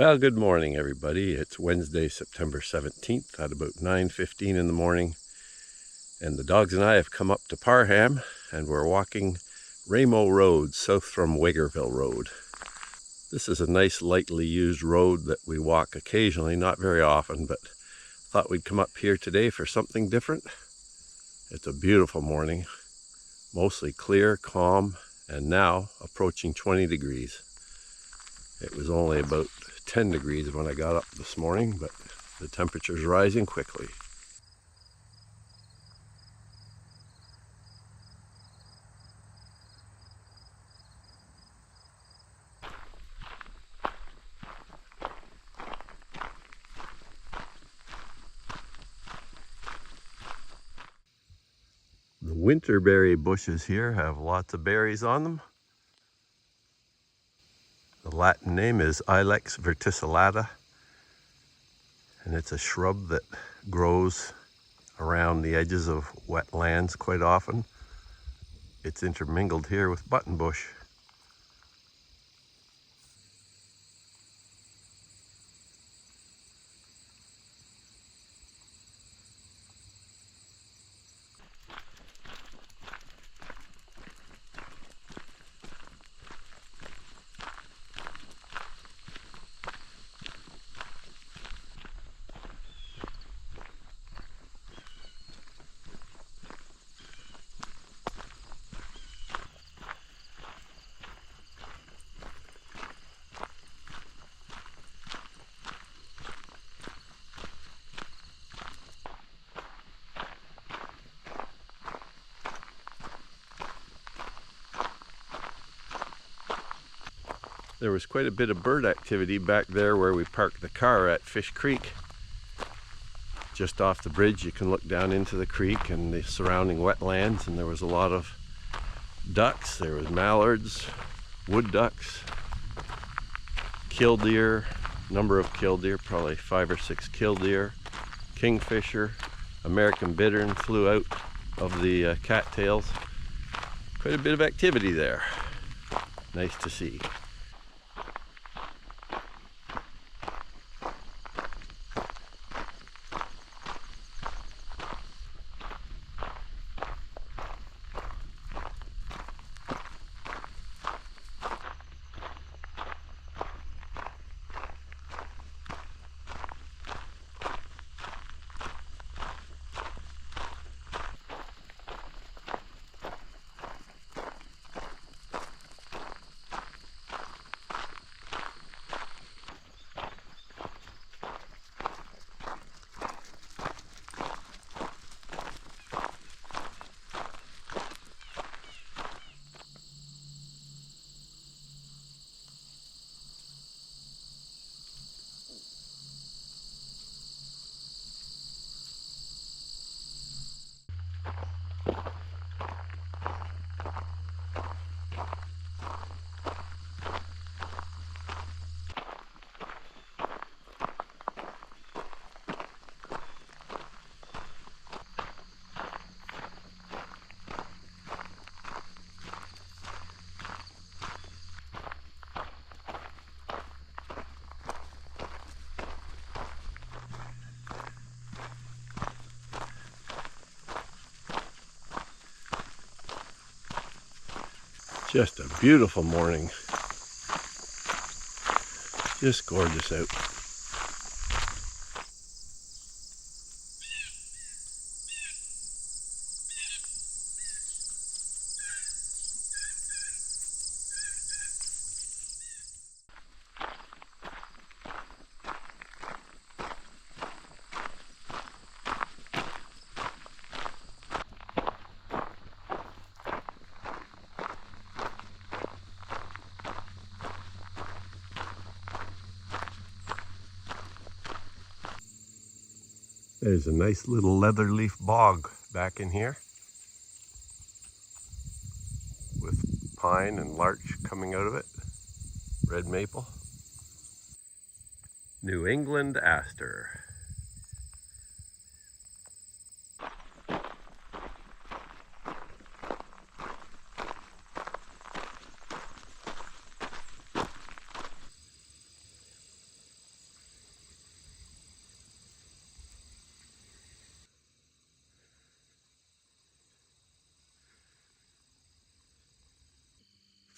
Well, good morning, everybody. It's Wednesday, September 17th at about 9:15 in the morning. And the dogs and I have come up to Parham, and we're walking Raymo Road, south from Wagerville Road. This is a nice, lightly used road that we walk occasionally, not very often, but thought we'd come up here today for something different. It's a beautiful morning, mostly clear, calm, and now approaching 20 degrees. It was only about 10 degrees when I got up this morning, but the temperature's rising quickly. The winterberry bushes here have lots of berries on them. The Latin name is Ilex verticillata, and it's a shrub that grows around the edges of wetlands quite often. It's intermingled here with buttonbush. There was quite a bit of bird activity back there where we parked the car at Fish Creek. Just off the bridge you can look down into the creek and the surrounding wetlands, and there was a lot of ducks. There was mallards, wood ducks, killdeer, number of killdeer, probably 5 or 6 killdeer, kingfisher, American Bittern flew out of the cattails. Quite a bit of activity there. Nice to see. Just a beautiful morning. Just gorgeous out. There's a nice little leatherleaf bog back in here with pine and larch coming out of it, red maple. New England aster.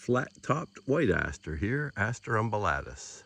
flat-topped white aster here, Aster umbellatus.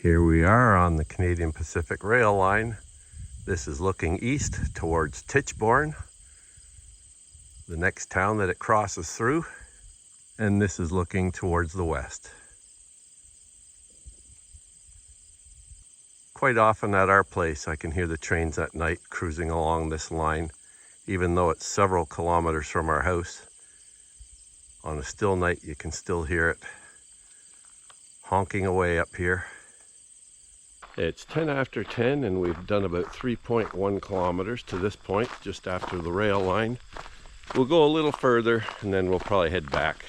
Here we are on the Canadian Pacific Rail line. This is looking east towards Tichborne, the next town that it crosses through, and this is looking towards the west. Quite often at our place I can hear the trains at night cruising along this line, even though it's several kilometers from our house. On a still night you can still hear it honking away up here. It's 10 after 10 and we've done about 3.1 kilometers to this point, just after the rail line. We'll go a little further and then we'll probably head back.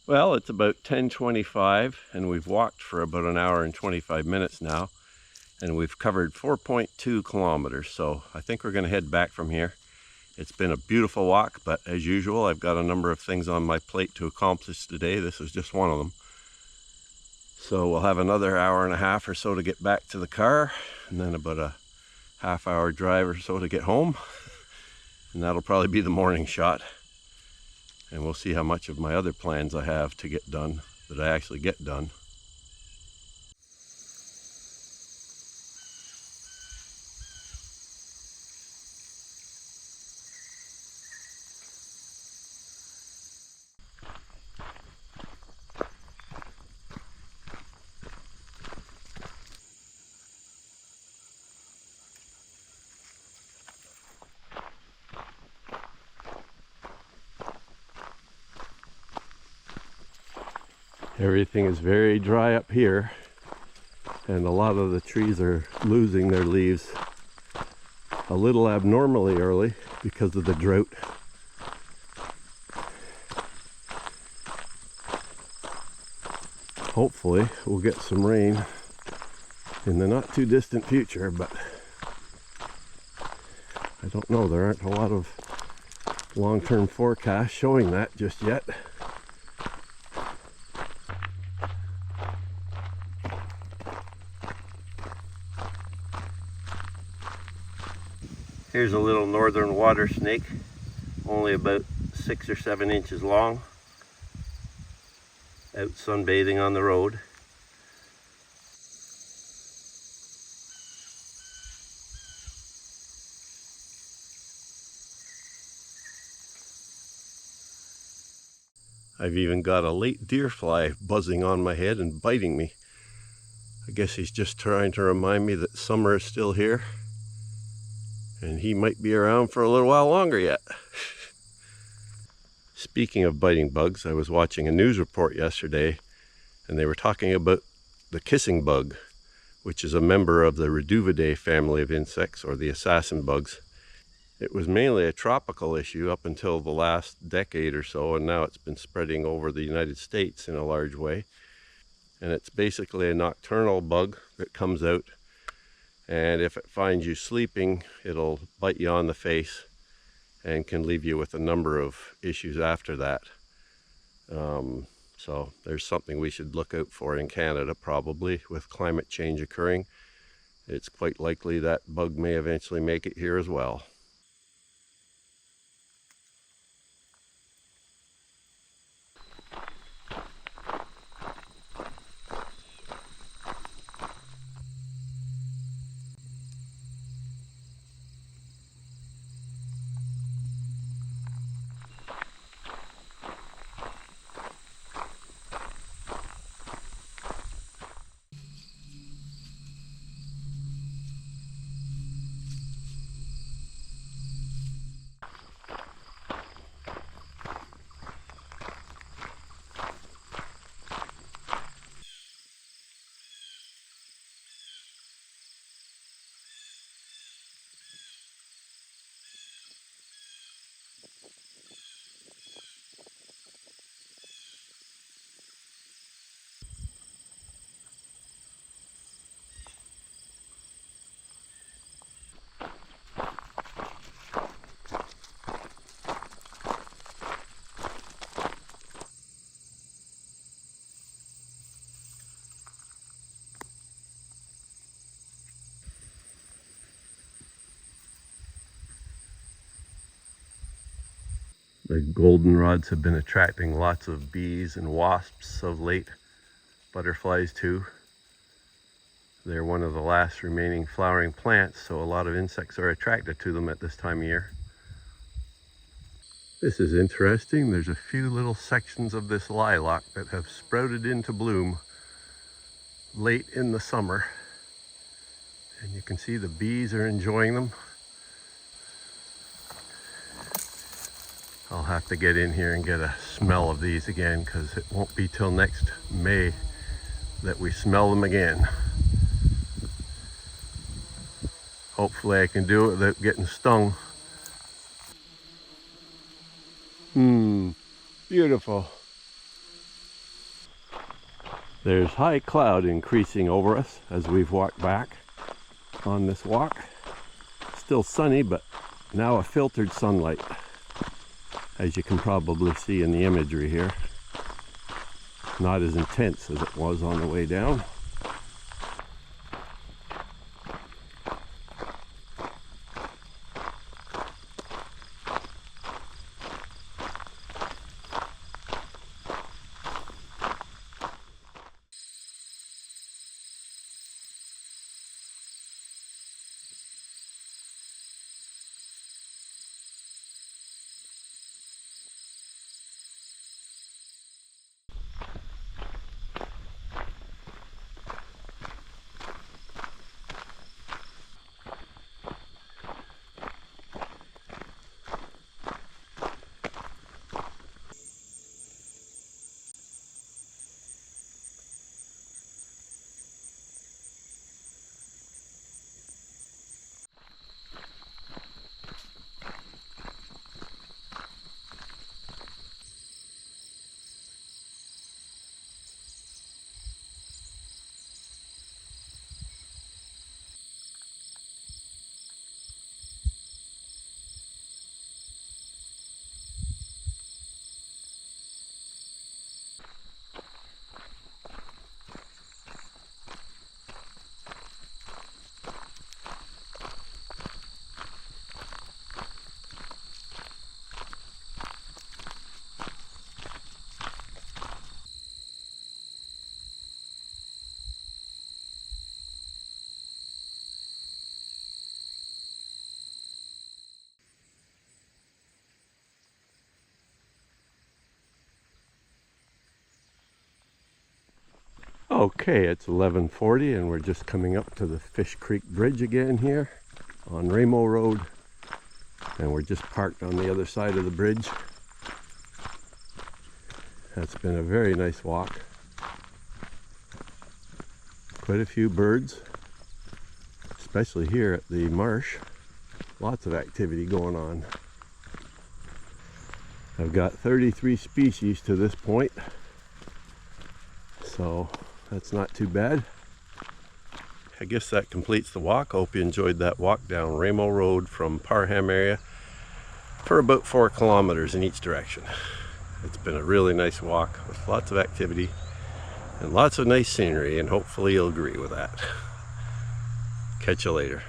Well, it's about 10:25 and we've walked for about an hour and 25 minutes now, and we've covered 4.2 kilometers, so I think we're going to head back from here. It's been a beautiful walk, but as usual I've got a number of things on my plate to accomplish today. This is just one of them. So we'll have another hour and a half or so to get back to the car, and then about a half-hour drive or so to get home, and that'll probably be the morning shot. And we'll see how much of my other plans I have to get done, that I actually get done. Everything is very dry up here, and a lot of the trees are losing their leaves a little abnormally early because of the drought. Hopefully we'll get some rain in the not too distant future, but I don't know. There aren't a lot of long-term forecasts showing that just yet. Here's a little northern water snake, only about 6 or 7 inches long, out sunbathing on the road. I've even got a late deer fly buzzing on my head and biting me. I guess he's just trying to remind me that summer is still here, and he might be around for a little while longer yet. Speaking of biting bugs, I was watching a news report yesterday, and they were talking about the kissing bug, which is a member of the Reduvidae family of insects, or the assassin bugs. It was mainly a tropical issue up until the last decade or so, and now it's been spreading over the United States in a large way. And it's basically a nocturnal bug that comes out, and if it finds you sleeping, it'll bite you on the face and can leave you with a number of issues after that. So there's something we should look out for in Canada, probably, with climate change occurring. It's quite likely that bug may eventually make it here as well. The goldenrods have been attracting lots of bees and wasps of late, butterflies too. They're one of the last remaining flowering plants, so a lot of insects are attracted to them at this time of year. This is interesting. There's a few little sections of this lilac that have sprouted into bloom late in the summer. And you can see the bees are enjoying them. I'll have to get in here and get a smell of these again, because it won't be till next May that we smell them again. Hopefully I can do it without getting stung. Beautiful. There's high cloud increasing over us as we've walked back on this walk. Still sunny, but now a filtered sunlight, as you can probably see in the imagery here. Not as intense as it was on the way down. Okay, it's 11:40 and we're just coming up to the Fish Creek Bridge again here on Raymo Road. And we're just parked on the other side of the bridge. That's been a very nice walk. Quite a few birds, especially here at the marsh. Lots of activity going on. I've got 33 species to this point, so that's not too bad. I guess that completes the walk. I hope you enjoyed that walk down Raymo Road from Parham area for about 4 kilometers in each direction. It's been a really nice walk with lots of activity and lots of nice scenery, and hopefully you'll agree with that. Catch you later.